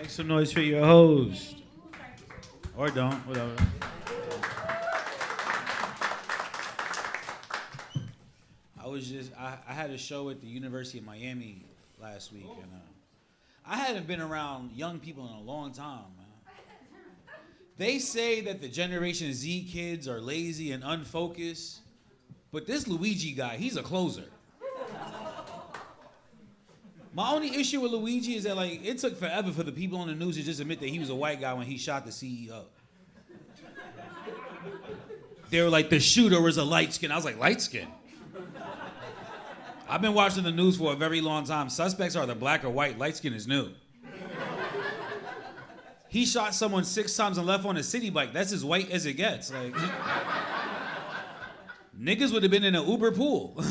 Make some noise for your host. Or don't, whatever. I had a show at the University of Miami last week, and I hadn't been around young people in a long time, man. They say that the Generation Z kids are lazy and unfocused, but this Luigi guy, he's a closer. My only issue with Luigi is that, like, it took forever for the people on the news to just admit that he was a white guy when he shot the CEO. They were like, the shooter was a light skin. I was like, light skin? I've been watching the news for a very long time. Suspects are either black or white. Light skin is new. He shot someone 6 times and left on a city bike. That's as white as it gets. Like, niggas would have been in an Uber pool.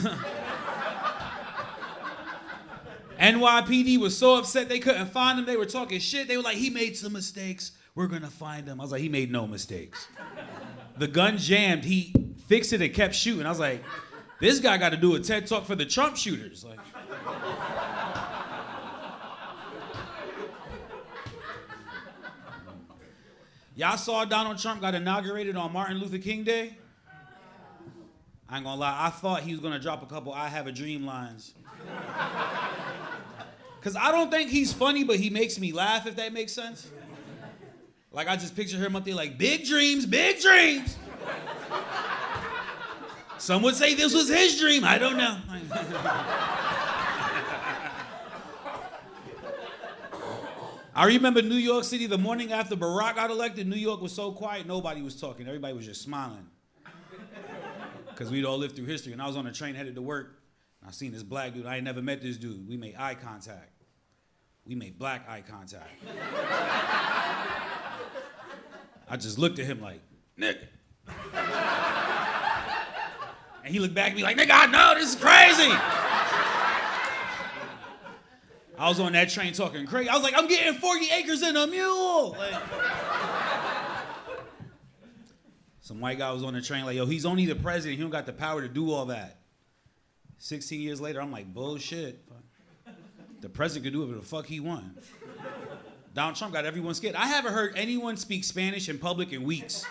NYPD was so upset they couldn't find him. They were talking shit. They were like, he made some mistakes. We're gonna find him. I was like, he made no mistakes. The gun jammed. He fixed it and kept shooting. I was like, this guy got to do a TED Talk for the Trump shooters. Like, y'all saw Donald Trump got inaugurated on Martin Luther King Day? I ain't gonna lie, I thought he was gonna drop a couple I Have a Dream lines. Cause I don't think he's funny, but he makes me laugh, if that makes sense. Like, I just picture him up there like, big dreams, big dreams. Some would say this was his dream. I don't know. I remember New York City the morning after Barack got elected. New York was so quiet, nobody was talking. Everybody was just smiling. Because we'd all lived through history. And I was on a train headed to work. And I seen this black dude. I ain't never met this dude. We made eye contact. We made black eye contact. I just looked at him like, nigga. And he looked back at me like, nigga, I know, this is crazy. I was on that train talking crazy. I was like, I'm getting 40 acres in a mule. Like, some white guy was on the train like, yo, he's only the president. He don't got the power to do all that. 16 years later, I'm like, bullshit. The president could do whatever the fuck he want. Donald Trump got everyone scared. I haven't heard anyone speak Spanish in public in weeks.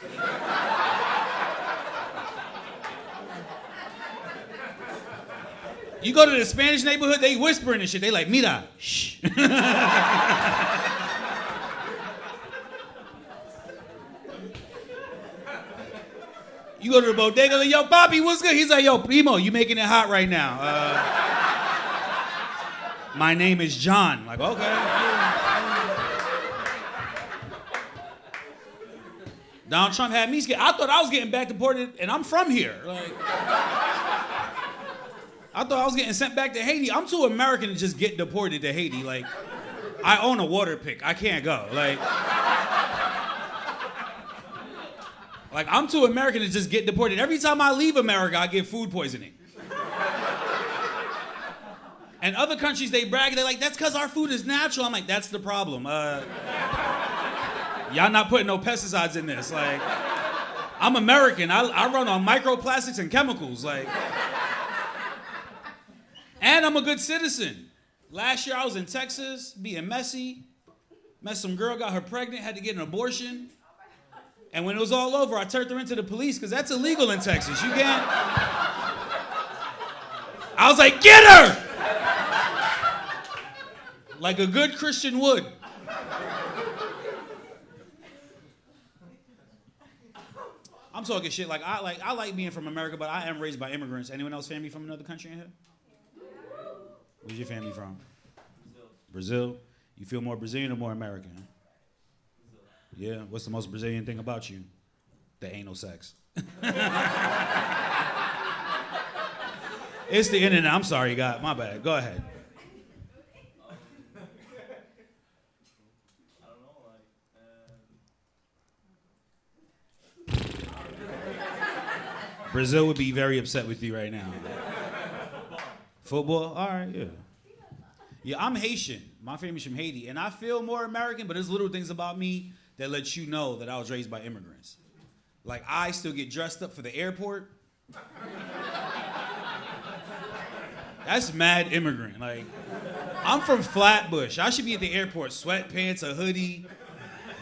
You go to the Spanish neighborhood, they whispering and shit. They like, mira, shh. You go to the bodega, like, yo, Bobby, what's good? He's like, yo, primo, you making it hot right now. My name is John. Like, okay. Donald Trump had me scared. I thought I was getting back deported, and I'm from here. Like, I thought I was getting sent back to Haiti. I'm too American to just get deported to Haiti. Like, I own a water pick. I can't go. Like, I'm too American to just get deported. Every time I leave America, I get food poisoning. And other countries, they brag. They're like, that's because our food is natural. I'm like, that's the problem. Y'all not putting no pesticides in this. Like, I'm American. I run on microplastics and chemicals. Like, and I'm a good citizen. Last year I was in Texas, being messy. Met some girl, got her pregnant, had to get an abortion. And when it was all over, I turned her into the police because that's illegal in Texas. You can't. I was like, get her! Like a good Christian would. I'm talking shit like I like being from America, but I am raised by immigrants. Anyone else family from another country in here? Where's your family from? Brazil. You feel more Brazilian or more American? Yeah. What's the most Brazilian thing about you? The anal sex. It's the internet. I'm sorry, God. My bad. Go ahead. Brazil would be very upset with you right now. Football? All right, yeah. Yeah, I'm Haitian. My family's from Haiti, and I feel more American, but there's little things about me that let you know that I was raised by immigrants. Like, I still get dressed up for the airport. That's mad immigrant. Like, I'm from Flatbush. I should be at the airport, sweatpants, a hoodie,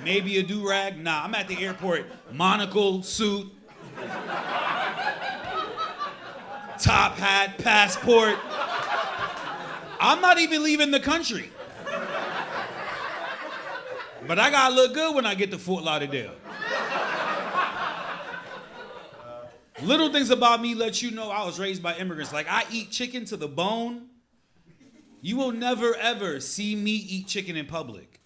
maybe a do-rag. Nah, I'm at the airport, monocle, suit, top hat, passport. I'm not even leaving the country. But I gotta look good when I get to Fort Lauderdale. Little things about me let you know I was raised by immigrants. Like, I eat chicken to the bone. You will never, ever see me eat chicken in public.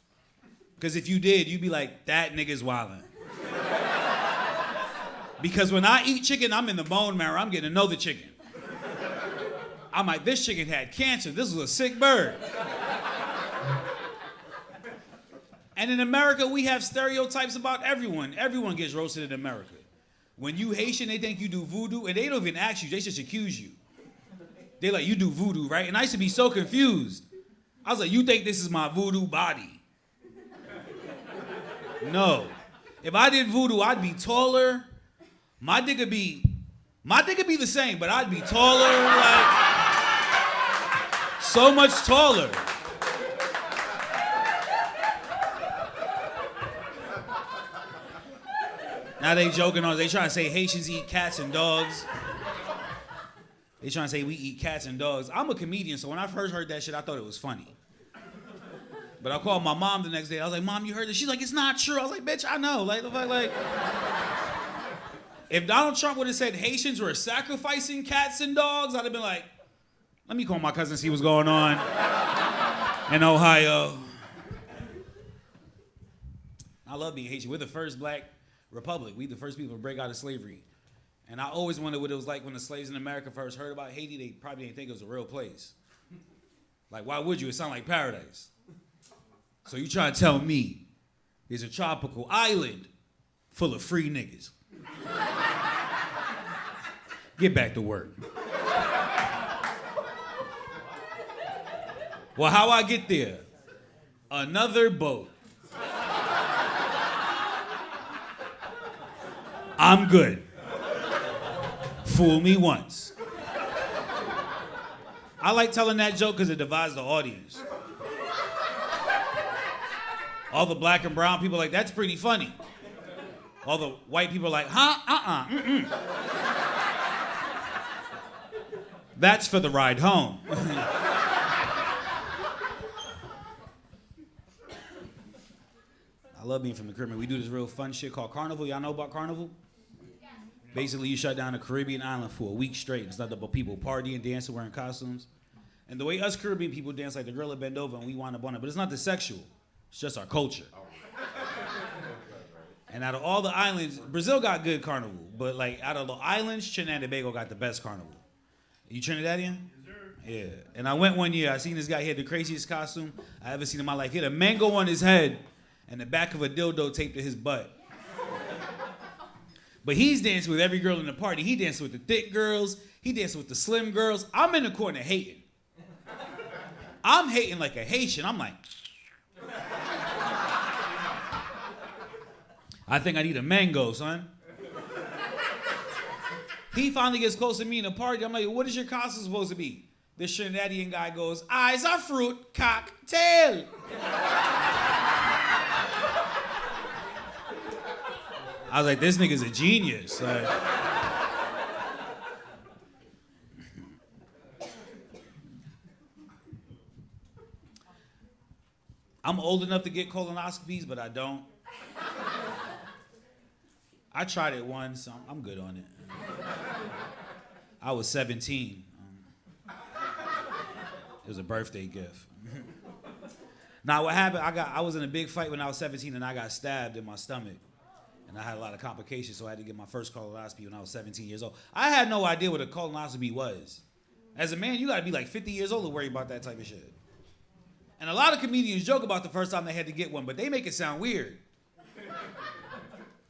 Because if you did, you'd be like, that nigga's wildin'. Because when I eat chicken, I'm in the bone marrow. I'm getting to know the chicken. I'm like, this chicken had cancer. This was a sick bird. And in America, we have stereotypes about everyone. Everyone gets roasted in America. When you Haitian, they think you do voodoo, and they don't even ask you, they just accuse you. They're like, you do voodoo, right? And I used to be so confused. I was like, you think this is my voodoo body? No. If I did voodoo, I'd be taller. My dick would be the same, but I'd be taller, like, so much taller. Now they joking on, they trying to say Haitians eat cats and dogs. They trying to say we eat cats and dogs. I'm a comedian, so when I first heard that shit, I thought it was funny. But I called my mom the next day. I was like, Mom, you heard this? She's like, it's not true. I was like, bitch, I know. Like, if Donald Trump would have said Haitians were sacrificing cats and dogs, I'd have been like, let me call my cousin and see what's going on in Ohio. I love being Haitian. We're the first black republic. We the first people to break out of slavery. And I always wondered what it was like when the slaves in America first heard about Haiti. They probably didn't think it was a real place. Like, why would you? It sounded like paradise. So you trying to tell me there's a tropical island full of free niggas. Get back to work. Well, how I get there? Another boat. I'm good. Fool me once. I like telling that joke because it divides the audience. All the black and brown people are like, that's pretty funny. All the white people are like, huh? That's for the ride home. I love being from the Caribbean. We do this real fun shit called Carnival. Y'all know about Carnival? Basically, you shut down a Caribbean island for a week straight. It's not about people partying, dancing, wearing costumes. And the way us Caribbean people dance, like the girl that bend over and we wind up on it, but it's not the sexual. It's just our culture. And out of all the islands, Brazil got good carnival, but like out of the islands, Trinidad and Tobago got the best carnival. You Trinidadian? Yeah. And I went one year. I seen this guy. He had the craziest costume I ever seen in my life. He had a mango on his head and the back of a dildo taped to his butt. But he's dancing with every girl in the party. He dancing with the thick girls. He dancing with the slim girls. I'm in the corner hating. I'm hating like a Haitian. I'm like, I think I need a mango, son. He finally gets close to me in the party. I'm like, what is your costume supposed to be? This Trinidadian guy goes, eyes are fruit, cocktail. I was like, this nigga's a genius. Like, I'm old enough to get colonoscopies, but I don't. I tried it once. I'm good on it. I was 17. It was a birthday gift. Now, what happened, I was in a big fight when I was 17, and I got stabbed in my stomach. And I had a lot of complications, so I had to get my first colonoscopy when I was 17 years old. I had no idea what a colonoscopy was. As a man, you gotta be like 50 years old to worry about that type of shit. And a lot of comedians joke about the first time they had to get one, but they make it sound weird.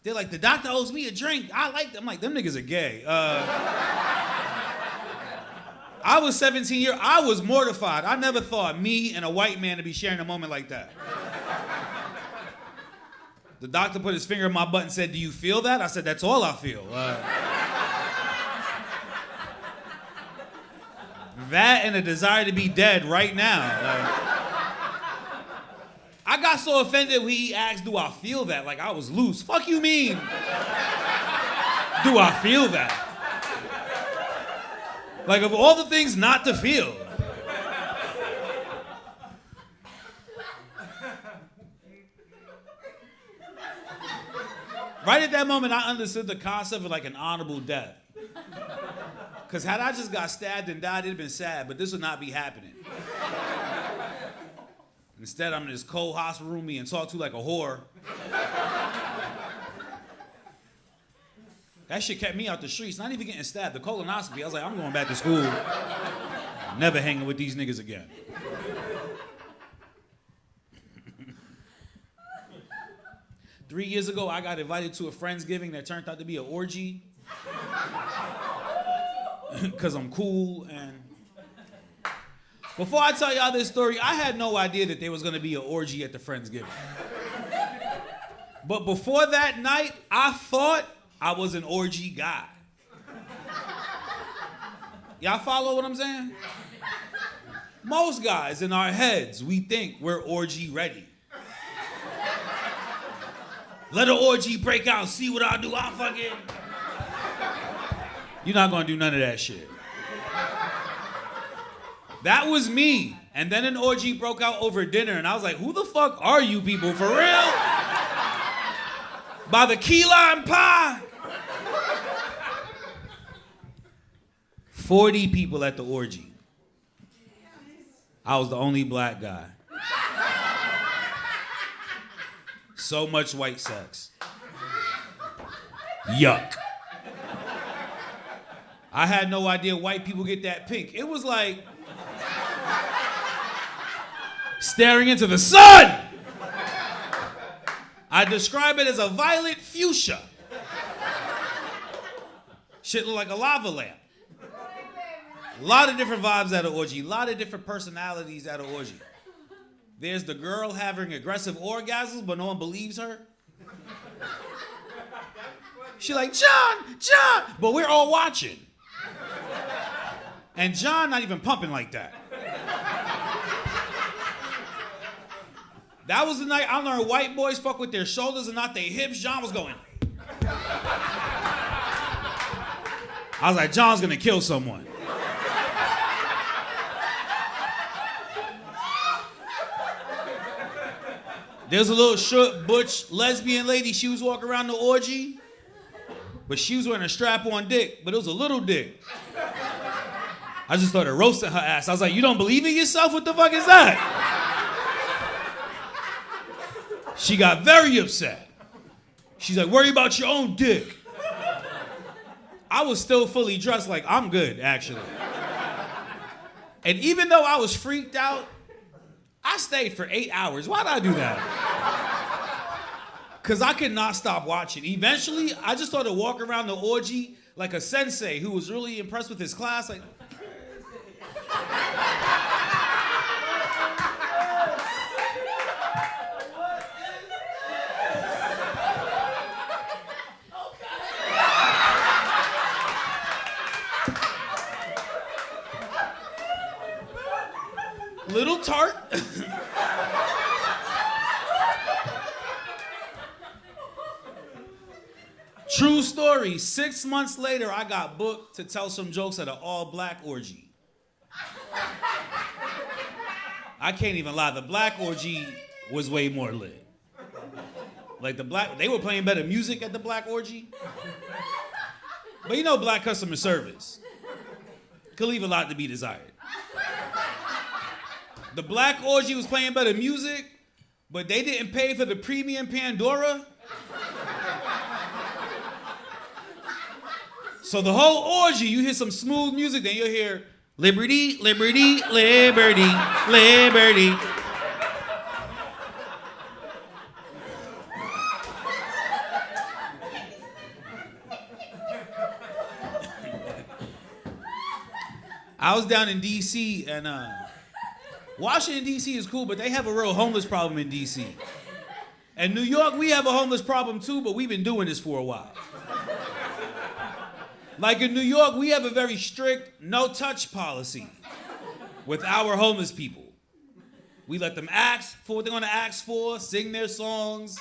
They're like, the doctor owes me a drink. I like them. I'm like, them niggas are gay. I was 17 years, I was mortified. I never thought me and a white man to be sharing a moment like that. The doctor put his finger in my butt and said, do you feel that? I said, that's all I feel. That and a desire to be dead right now. Like, I got so offended when he asked, do I feel that? Like I was loose. Fuck you mean? Do I feel that? Like of all the things not to feel. Right at that moment, I understood the concept of like an honorable death. Because had I just got stabbed and died, it'd have been sad, but this would not be happening. Instead, I'm in this cold hospital room being talked to like a whore. That shit kept me out the streets, not even getting stabbed. The colonoscopy, I was like, I'm going back to school. Never hanging with these niggas again. 3 years ago, I got invited to a Friendsgiving that turned out to be an orgy. Because I'm cool. And before I tell y'all this story, I had no idea that there was going to be an orgy at the Friendsgiving. But before that night, I thought I was an orgy guy. Y'all follow what I'm saying? Most guys in our heads, we think we're orgy ready. Let an orgy break out, see what I do, I'll fucking... You're not gonna do none of that shit. That was me. And then an orgy broke out over dinner, and I was like, who the fuck are you people, for real? By the key lime pie? 40 people at the orgy. I was the only black guy. So much white sex. Yuck. I had no idea white people get that pink. It was like staring into the sun. I describe it as a violet fuchsia. Shit look like a lava lamp. A lot of different vibes at an orgy. A lot of different personalities at an orgy. There's the girl having aggressive orgasms, but no one believes her. She's like, John, but we're all watching. And John not even pumping like that. That was the night I learned white boys fuck with their shoulders and not their hips. John was going. I was like, John's gonna kill someone. There's a little short, butch, lesbian lady. She was walking around the orgy, but she was wearing a strap-on dick, but it was a little dick. I just started roasting her ass. I was like, you don't believe in yourself? What the fuck is that? She got very upset. She's like, worry about your own dick. I was still fully dressed like, I'm good, actually. And even though I was freaked out, I stayed for 8 hours. Why'd I do that? Because I could not stop watching. Eventually, I just started walking around the orgy like a sensei who was really impressed with his class. Like, little tart. True story. 6 months later, I got booked to tell some jokes at an all-black orgy. I can't even lie. The black orgy was way more lit. Like they were playing better music at the black orgy. But you know black customer service could leave a lot to be desired. The black orgy was playing better music, but they didn't pay for the premium Pandora. So the whole orgy, you hear some smooth music, then you'll hear liberty, liberty, liberty, liberty. I was down in D.C. and Washington, D.C. is cool, but they have a real homeless problem in D.C. And New York, we have a homeless problem too, but we've been doing this for a while. Like in New York, we have a very strict no-touch policy. with our homeless people. We let them ask for what they're gonna ask for, sing their songs,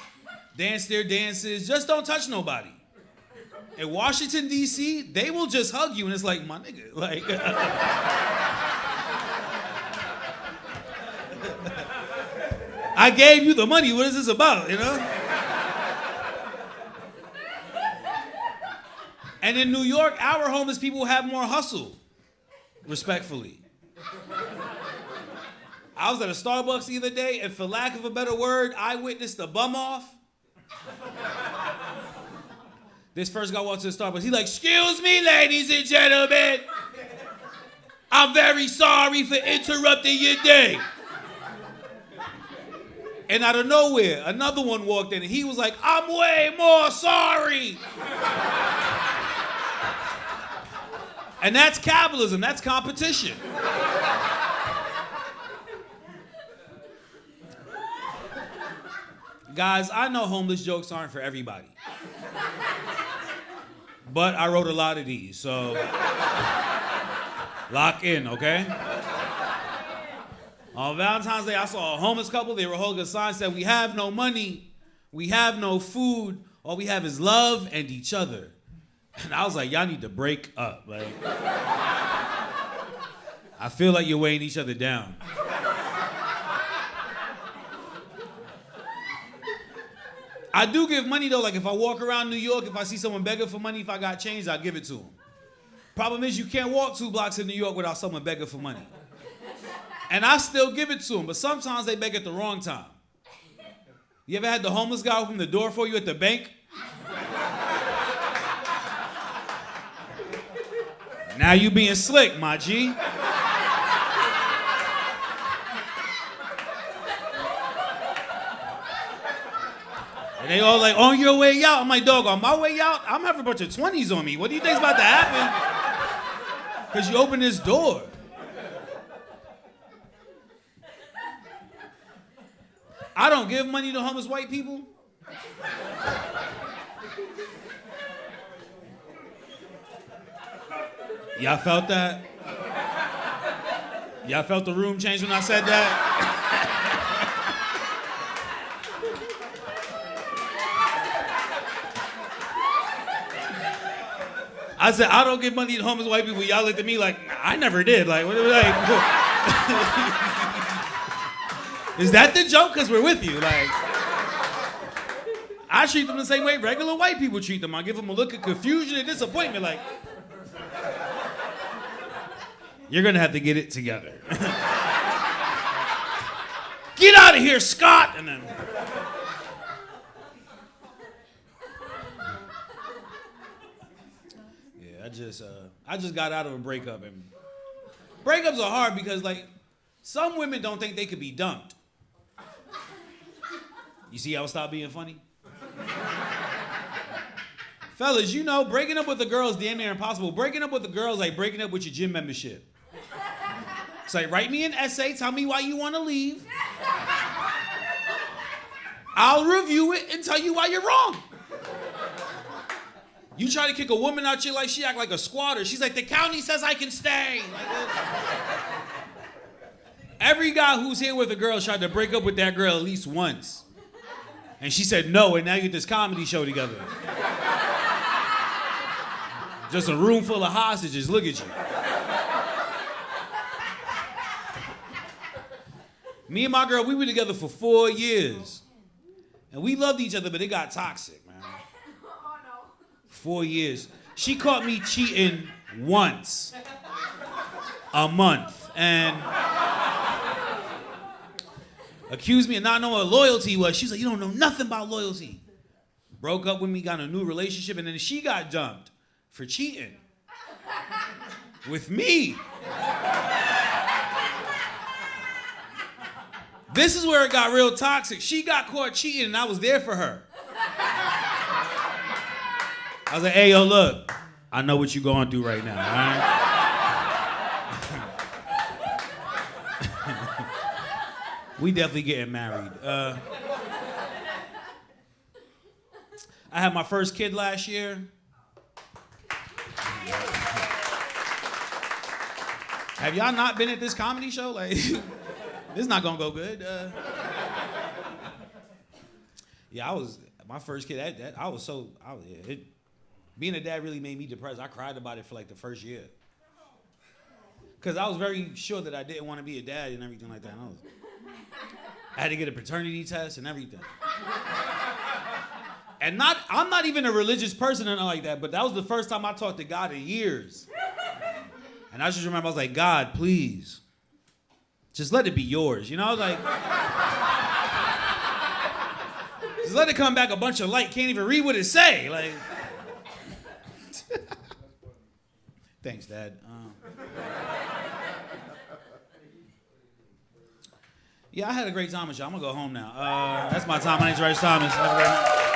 dance their dances, just don't touch nobody. In Washington, D.C., they will just hug you, and it's like, my nigga, like... I gave you the money, what is this about, you know? And in New York, our homeless people have more hustle, respectfully. I was at a Starbucks the other day, and for lack of a better word, I witnessed a bum off. This first guy walks to the Starbucks. He's like, excuse me, ladies and gentlemen. I'm very sorry for interrupting your day. And out of nowhere, another one walked in, and he was like, I'm way more sorry. And that's capitalism. That's competition. Guys, I know homeless jokes aren't for everybody. But I wrote a lot of these, so lock in, okay? On Valentine's Day, I saw a homeless couple. They were holding a sign that said, we have no money, we have no food, all we have is love and each other. And I was like, y'all need to break up. Like, I feel like you're weighing each other down. I do give money though, like if I walk around New York, if I see someone begging for money, if I got change, I'll give it to them. Problem is you can't walk 2 blocks in New York without someone begging for money. And I still give it to them, but sometimes they beg at the wrong time. You ever had the homeless guy open the door for you at the bank? Now you being slick, my G. And they all like, on your way out. I'm like, dog, on my way out, I'm having a bunch of 20s on me. What do you think's about to happen? Because you opened this door. I don't give money to homeless white people. Y'all felt that? Y'all felt the room change when I said that? I said, I don't give money to homeless white people. Y'all looked at me like, I never did. Like, what? Like, is that the joke? Because we're with you. Like, I treat them the same way regular white people treat them. I give them a look of confusion and disappointment. Like, you're going to have to get it together. Get out of here, Scott! And then... I just got out of a breakup, and breakups are hard because like some women don't think they could be dumped. You see how I stopped being funny? Fellas, you know, breaking up with a girl is damn near impossible. Breaking up with a girl is like breaking up with your gym membership. It's like, write me an essay, tell me why you want to leave. I'll review it and tell you why you're wrong. You try to kick a woman out your life, she act like a squatter. She's like, the county says I can stay. Like, every guy who's here with a girl tried to break up with that girl at least once. And she said no, and now you get this comedy show together. Just a room full of hostages, look at you. Me and my girl, we were together for 4 years. And we loved each other, but it got toxic. 4 years. She caught me cheating once a month and accused me of not knowing what loyalty was. She's like, you don't know nothing about loyalty. Broke up with me, got in a new relationship, and then she got dumped for cheating with me. This is where it got real toxic. She got caught cheating and I was there for her. I was like, hey, yo, look, I know what you're going through right now, all right? We definitely getting married. I had my first kid last year. Have y'all not been at this comedy show? Like, this is not gonna go good. Yeah, my first kid. Being a dad really made me depressed. I cried about it for like the first year. Because I was very sure that I didn't want to be a dad and everything like that. I had to get a paternity test and everything. And I'm not even a religious person or nothing like that, but that was the first time I talked to God in years. And I just remember I was like, God, please, just let it be yours. You know, like, just let it come back a bunch of light, can't even read what it say. Like, thanks, Dad. Yeah, I had a great time with y'all. I'm gonna go home now. That's my time. My name's Reg Thomas. Have a great night.